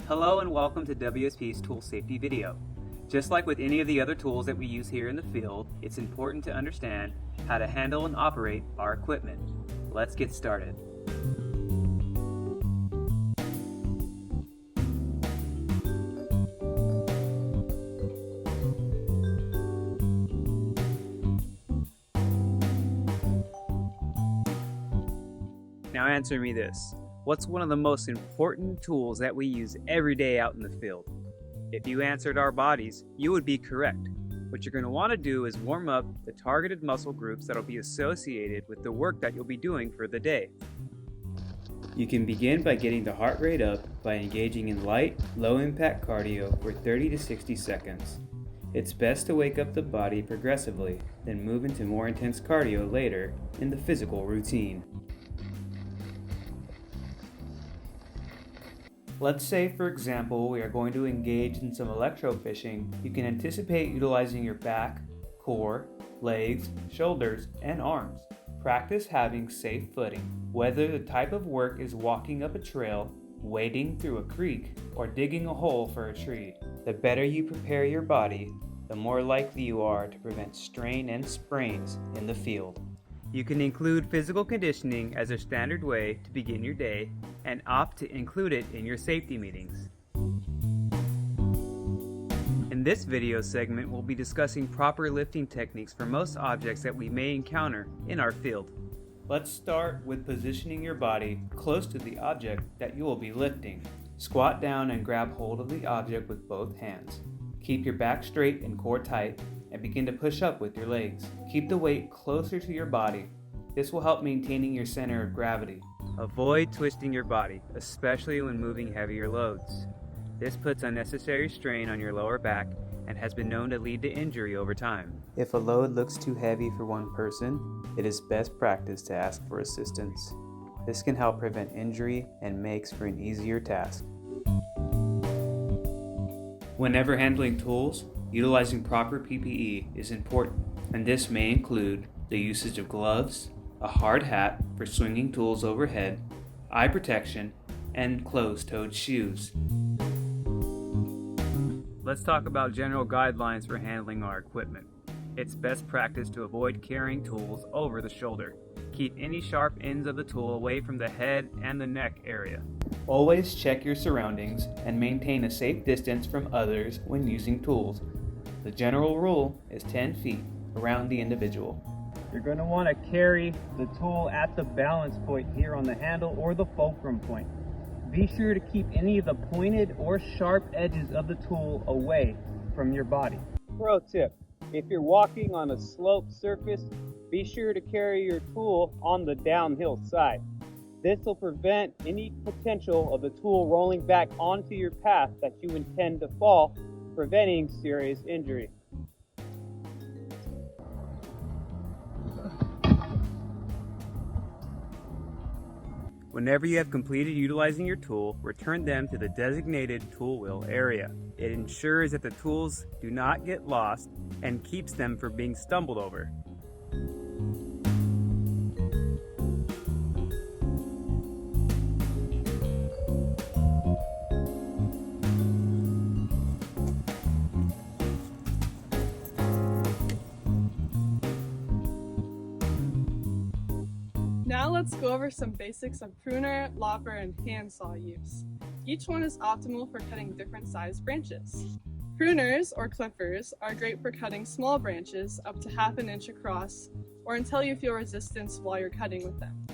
Hello and welcome to WSP's Tool Safety video. Just like with any of the other tools that we use here in the field, it's important to understand how to handle and operate our equipment. Let's get started. Now answer me this. What's one of the most important tools that we use every day out in the field? If you answered our bodies, you would be correct. What you're going to want to do is warm up the targeted muscle groups that will be associated with the work that you'll be doing for the day. You can begin by getting the heart rate up by engaging in light, low-impact cardio for 30 to 60 seconds. It's best to wake up the body progressively, then move into more intense cardio later in the physical routine. Let's say, for example, we are going to engage in some electrofishing. You can anticipate utilizing your back, core, legs, shoulders, and arms. Practice having safe footing. Whether the type of work is walking up a trail, wading through a creek, or digging a hole for a tree, the better you prepare your body, the more likely you are to prevent strain and sprains in the field. You can include physical conditioning as a standard way to begin your day and opt to include it in your safety meetings. In this video segment, we'll be discussing proper lifting techniques for most objects that we may encounter in our field. Let's start with positioning your body close to the object that you will be lifting. Squat down and grab hold of the object with both hands. Keep your back straight and core tight, and begin to push up with your legs. Keep the weight closer to your body. This will help maintaining your center of gravity. Avoid twisting your body, especially when moving heavier loads. This puts unnecessary strain on your lower back and has been known to lead to injury over time. If a load looks too heavy for one person, it is best practice to ask for assistance. This can help prevent injury and makes for an easier task. Whenever handling tools, utilizing proper PPE is important, and this may include the usage of gloves, a hard hat for swinging tools overhead, eye protection, and closed-toed shoes. Let's talk about general guidelines for handling our equipment. It's best practice to avoid carrying tools over the shoulder. Keep any sharp ends of the tool away from the head and the neck area. Always check your surroundings and maintain a safe distance from others when using tools. The general rule is 10 feet around the individual. You're going to want to carry the tool at the balance point here on the handle or the fulcrum point. Be sure to keep any of the pointed or sharp edges of the tool away from your body. Pro tip: if you're walking on a sloped surface, be sure to carry your tool on the downhill side. This will prevent any potential of the tool rolling back onto your path that you intend to fall, preventing serious injury. Whenever you have completed utilizing your tool, return them to the designated tool wheel area. It ensures that the tools do not get lost and keeps them from being stumbled over. Now let's go over some basics of pruner, lopper, and handsaw use. Each one is optimal for cutting different sized branches. Pruners, or clippers, are great for cutting small branches up to ½ an inch across or until you feel resistance while you're cutting with them.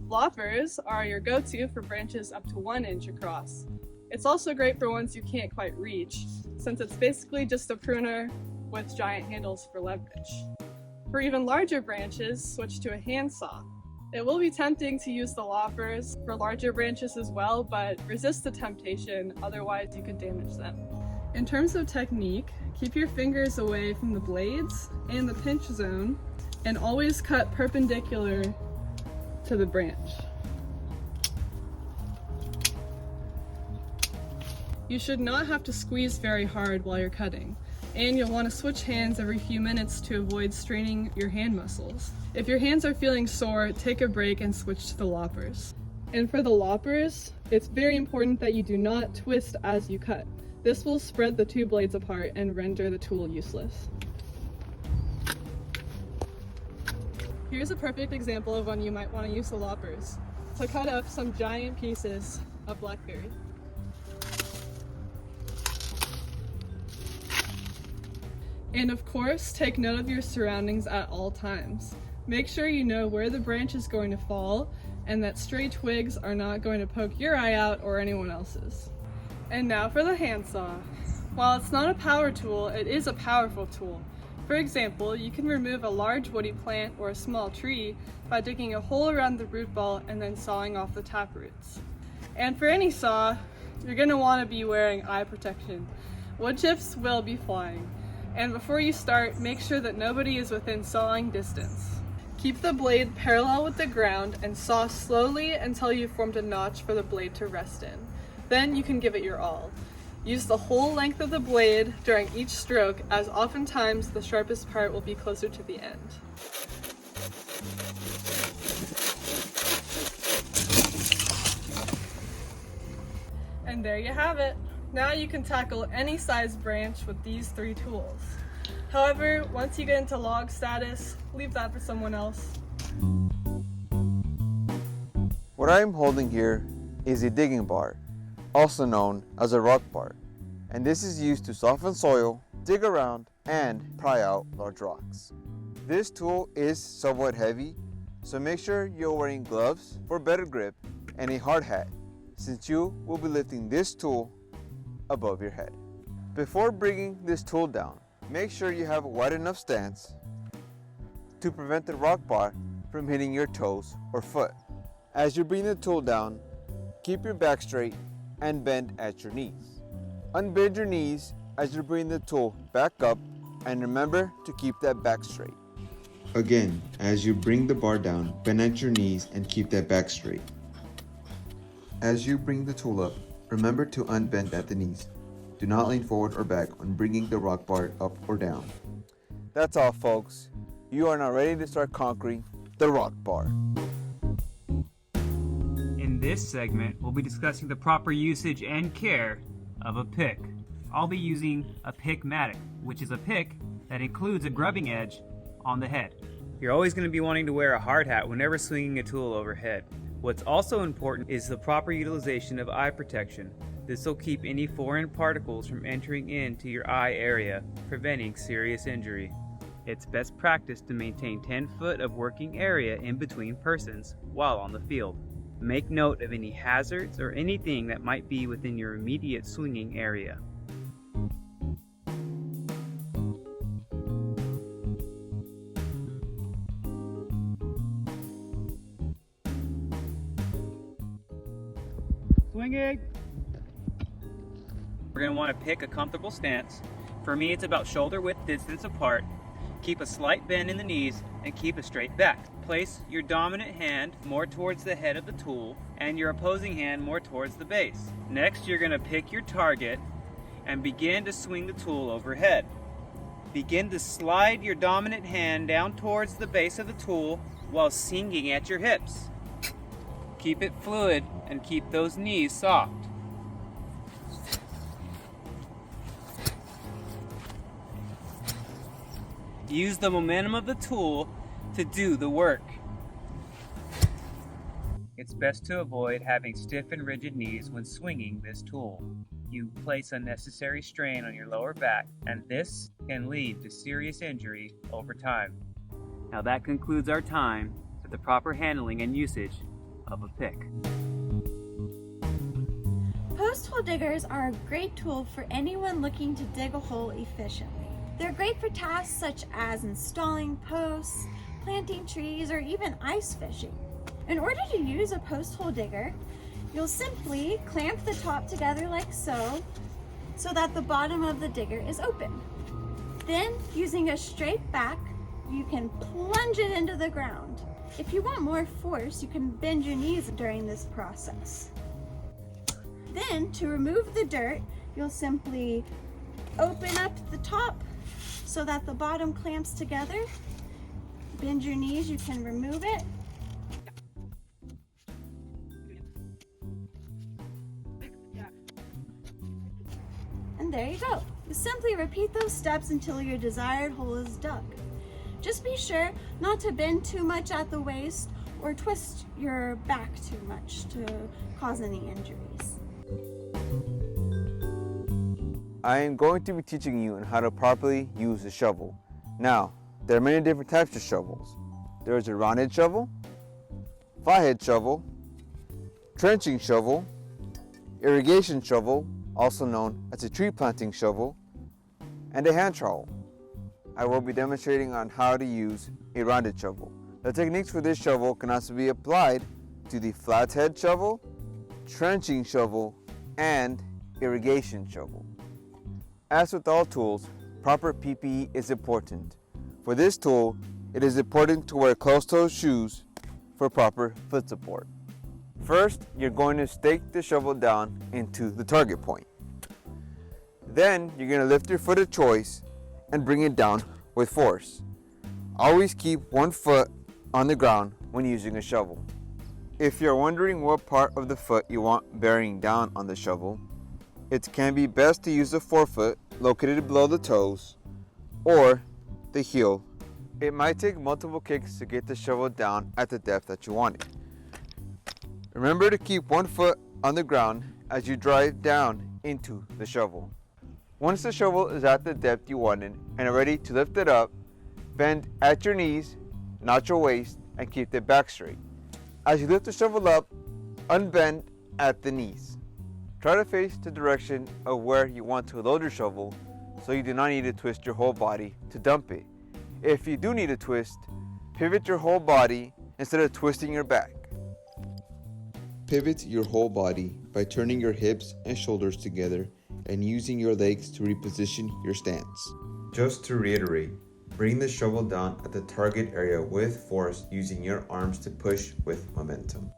Loppers are your go-to for branches up to 1 inch across. It's also great for ones you can't quite reach, since it's basically just a pruner with giant handles for leverage. For even larger branches, switch to a handsaw. It will be tempting to use the loppers for larger branches as well, but resist the temptation, otherwise you could damage them. In terms of technique, keep your fingers away from the blades and the pinch zone, and always cut perpendicular to the branch. You should not have to squeeze very hard while you're cutting, and you'll want to switch hands every few minutes to avoid straining your hand muscles. If your hands are feeling sore, take a break and switch to the loppers. And for the loppers, it's very important that you do not twist as you cut. This will spread the two blades apart and render the tool useless. Here's a perfect example of when you might want to use the loppers to cut up some giant pieces of blackberry. And of course, take note of your surroundings at all times. Make sure you know where the branch is going to fall and that stray twigs are not going to poke your eye out or anyone else's. And now for the handsaw. While it's not a power tool, it is a powerful tool. For example, you can remove a large woody plant or a small tree by digging a hole around the root ball and then sawing off the taproots. And for any saw, you're going to want to be wearing eye protection. Wood chips will be flying. And before you start, make sure that nobody is within sawing distance. Keep the blade parallel with the ground and saw slowly until you've formed a notch for the blade to rest in. Then you can give it your all. Use the whole length of the blade during each stroke, as oftentimes the sharpest part will be closer to the end. And there you have it. Now you can tackle any size branch with these three tools. However, once you get into log status, leave that for someone else. What I am holding here is a digging bar, also known as a rock bar, and this is used to soften soil, dig around, and pry out large rocks. This tool is somewhat heavy, so make sure you're wearing gloves for better grip and a hard hat, since you will be lifting this tool above your head. Before bringing this tool down, make sure you have a wide enough stance to prevent the rock bar from hitting your toes or foot. As you bring the tool down, keep your back straight and bend at your knees. Unbend your knees as you bring the tool back up, and remember to keep that back straight. Again, as you bring the bar down, bend at your knees and keep that back straight. As you bring the tool up, remember to unbend at the knees. Do not lean forward or back when bringing the rock bar up or down. That's all, folks. You are now ready to start conquering the rock bar. In this segment, we'll be discussing the proper usage and care of a pick. I'll be using a pickmatic, which is a pick that includes a grubbing edge on the head. You're always going to be wanting to wear a hard hat whenever swinging a tool overhead. What's also important is the proper utilization of eye protection. This will keep any foreign particles from entering into your eye area, preventing serious injury. It's best practice to maintain 10 foot of working area in between persons while on the field. Make note of any hazards or anything that might be within your immediate swinging area. Swinging! We're going to want to pick a comfortable stance. For me, it's about shoulder width distance apart. Keep a slight bend in the knees and keep a straight back. Place your dominant hand more towards the head of the tool and your opposing hand more towards the base. Next, you're going to pick your target and begin to swing the tool overhead. Begin to slide your dominant hand down towards the base of the tool while sinking at your hips. Keep it fluid and keep those knees soft. Use the momentum of the tool to do the work. It's best to avoid having stiff and rigid knees when swinging this tool. You place unnecessary strain on your lower back, and this can lead to serious injury over time. Now that concludes our time for the proper handling and usage of a pick. Post hole diggers are a great tool for anyone looking to dig a hole efficiently. They're great for tasks such as installing posts, planting trees, or even ice fishing. In order to use a post hole digger, you'll simply clamp the top together like so that the bottom of the digger is open. Then, using a straight back, you can plunge it into the ground. If you want more force, you can bend your knees during this process. Then, to remove the dirt, you'll simply open up the top so that the bottom clamps together. Bend your knees, you can remove it. And there you go. You simply repeat those steps until your desired hole is dug. Just be sure not to bend too much at the waist or twist your back too much to cause any injuries. I am going to be teaching you on how to properly use a shovel. Now, there are many different types of shovels. There is a rounded shovel, flathead shovel, trenching shovel, irrigation shovel, also known as a tree planting shovel, and a hand trowel. I will be demonstrating on how to use a rounded shovel. The techniques for this shovel can also be applied to the flathead shovel, trenching shovel, and irrigation shovel. As with all tools, proper PPE is important. For this tool, it is important to wear closed-toe shoes for proper foot support. First, you're going to stake the shovel down into the target point. Then, you're going to lift your foot of choice and bring it down with force. Always keep one foot on the ground when using a shovel. If you're wondering what part of the foot you want bearing down on the shovel, it can be best to use the forefoot located below the toes or the heel. It might take multiple kicks to get the shovel down at the depth that you want it. Remember to keep one foot on the ground as you drive down into the shovel. Once the shovel is at the depth you want it and are ready to lift it up, bend at your knees, not your waist, and keep the back straight. As you lift the shovel up, unbend at the knees. Try to face the direction of where you want to load your shovel so you do not need to twist your whole body to dump it. If you do need to twist, pivot your whole body instead of twisting your back. Pivot your whole body by turning your hips and shoulders together and using your legs to reposition your stance. Just to reiterate, bring the shovel down at the target area with force using your arms to push with momentum.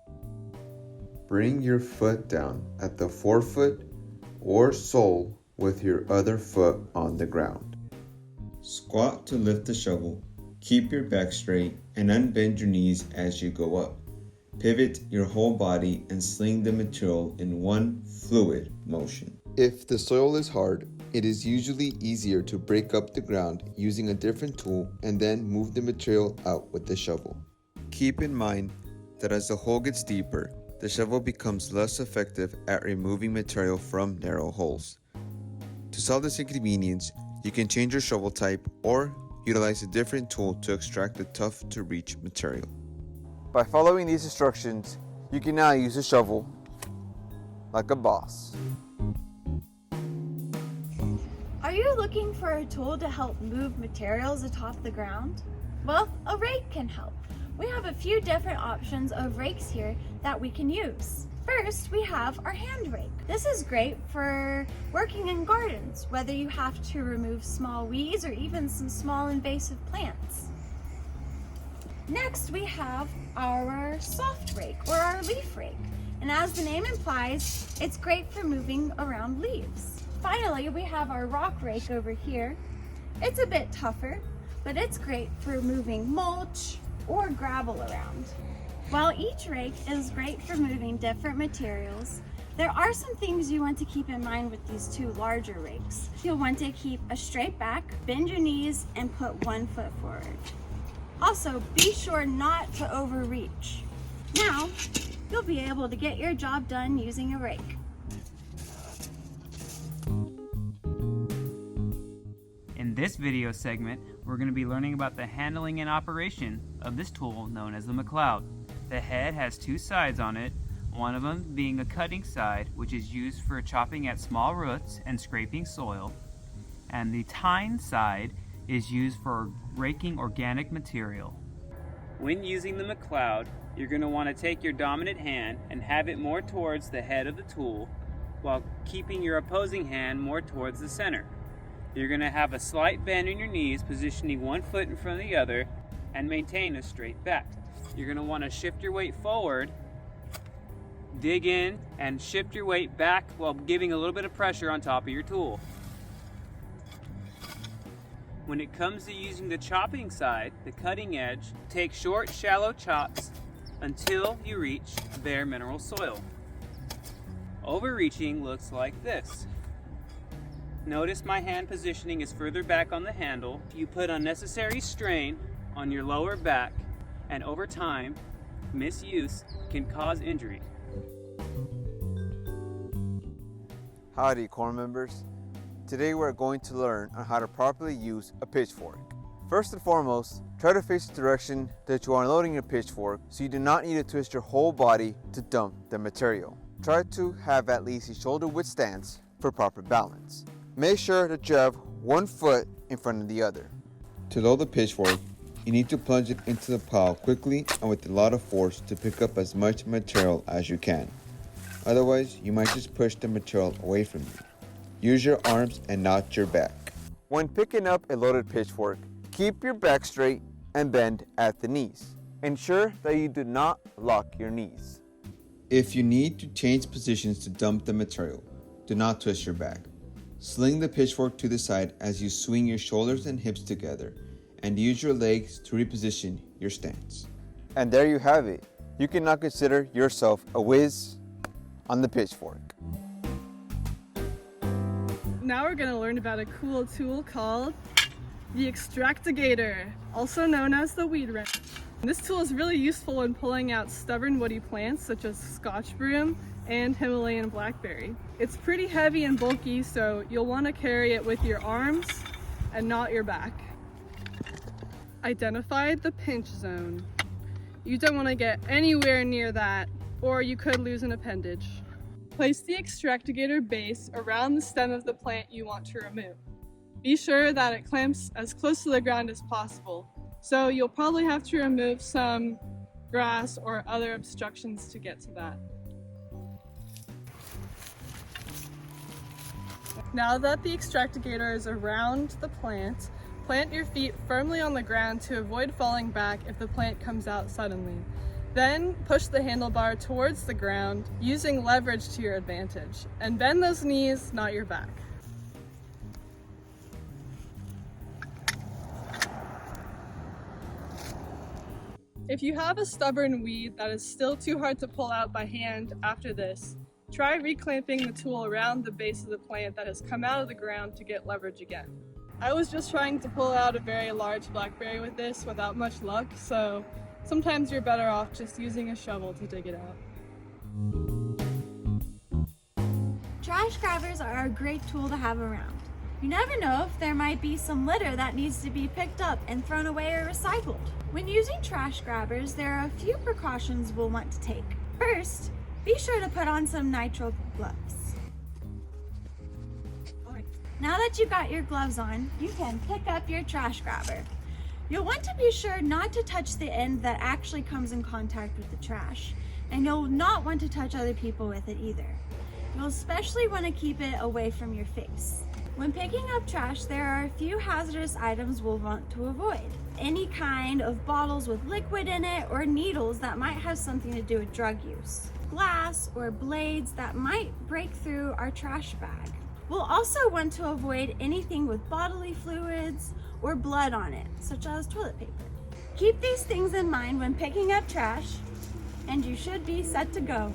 Bring your foot down at the forefoot or sole with your other foot on the ground. Squat to lift the shovel, keep your back straight, and unbend your knees as you go up. Pivot your whole body and sling the material in one fluid motion. If the soil is hard, it is usually easier to break up the ground using a different tool and then move the material out with the shovel. Keep in mind that as the hole gets deeper, the shovel becomes less effective at removing material from narrow holes. To solve this inconvenience, you can change your shovel type or utilize a different tool to extract the tough to reach material. By following these instructions, you can now use a shovel like a boss. Are you looking for a tool to help move materials atop the ground? Well, a rake can help. We have a few different options of rakes here that we can use. First, we have our hand rake. This is great for working in gardens, whether you have to remove small weeds or even some small invasive plants. Next, we have our soft rake or our leaf rake. And as the name implies, it's great for moving around leaves. Finally, we have our rock rake over here. It's a bit tougher, but it's great for moving mulch or gravel around. While each rake is great for moving different materials, there are some things you want to keep in mind with these two larger rakes. You'll want to keep a straight back, bend your knees, and put one foot forward. Also, be sure not to overreach. Now, you'll be able to get your job done using a rake. In this video segment, we're going to be learning about the handling and operation of this tool known as the McLeod. The head has two sides on it, one of them being a cutting side, which is used for chopping at small roots and scraping soil, and the tine side is used for raking organic material. When using the McLeod, you're going to want to take your dominant hand and have it more towards the head of the tool while keeping your opposing hand more towards the center. You're going to have a slight bend in your knees, positioning one foot in front of the other, and maintain a straight back. You're going to want to shift your weight forward, dig in, and shift your weight back while giving a little bit of pressure on top of your tool. When it comes to using the chopping side, the cutting edge, take short, shallow chops until you reach bare mineral soil. Overreaching looks like this. Notice my hand positioning is further back on the handle. You put unnecessary strain on your lower back, and over time, misuse can cause injury. Howdy, Corps members. Today we're going to learn on how to properly use a pitchfork. First and foremost, try to face the direction that you are unloading your pitchfork so you do not need to twist your whole body to dump the material. Try to have at least a shoulder width stance for proper balance. Make sure that you have one foot in front of the other. To load the pitchfork, you need to plunge it into the pile quickly and with a lot of force to pick up as much material as you can. Otherwise, you might just push the material away from you. Use your arms and not your back. When picking up a loaded pitchfork, keep your back straight and bend at the knees. Ensure that you do not lock your knees. If you need to change positions to dump the material, do not twist your back. Sling the pitchfork to the side as you swing your shoulders and hips together, and use your legs to reposition your stance. And there you have it. You can now consider yourself a whiz on the pitchfork. Now we're going to learn about a cool tool called the Extractigator, also known as the weed wrench. This tool is really useful when pulling out stubborn woody plants such as Scotch broom and Himalayan blackberry. It's pretty heavy and bulky, so you'll want to carry it with your arms and not your back. Identify the pinch zone. You don't want to get anywhere near that, or you could lose an appendage. Place the Extractigator base around the stem of the plant you want to remove. Be sure that it clamps as close to the ground as possible, so you'll probably have to remove some grass or other obstructions to get to that. Now that the Extractigator is around the plant, plant your feet firmly on the ground to avoid falling back if the plant comes out suddenly. Then push the handlebar towards the ground using leverage to your advantage, and bend those knees, not your back. If you have a stubborn weed that is still too hard to pull out by hand after this, try reclamping the tool around the base of the plant that has come out of the ground to get leverage again. I was just trying to pull out a very large blackberry with this without much luck, so sometimes you're better off just using a shovel to dig it out. Trash grabbers are a great tool to have around. You never know if there might be some litter that needs to be picked up and thrown away or recycled. When using trash grabbers, there are a few precautions we'll want to take. First, be sure to put on some nitrile gloves. Now that you've got your gloves on, you can pick up your trash grabber. You'll want to be sure not to touch the end that actually comes in contact with the trash, and you'll not want to touch other people with it either. You'll especially want to keep it away from your face. When picking up trash, there are a few hazardous items we'll want to avoid. Any kind of bottles with liquid in it or needles that might have something to do with drug use. Glass or blades that might break through our trash bag. We'll also want to avoid anything with bodily fluids or blood on it, such as toilet paper. Keep these things in mind when picking up trash, and you should be set to go.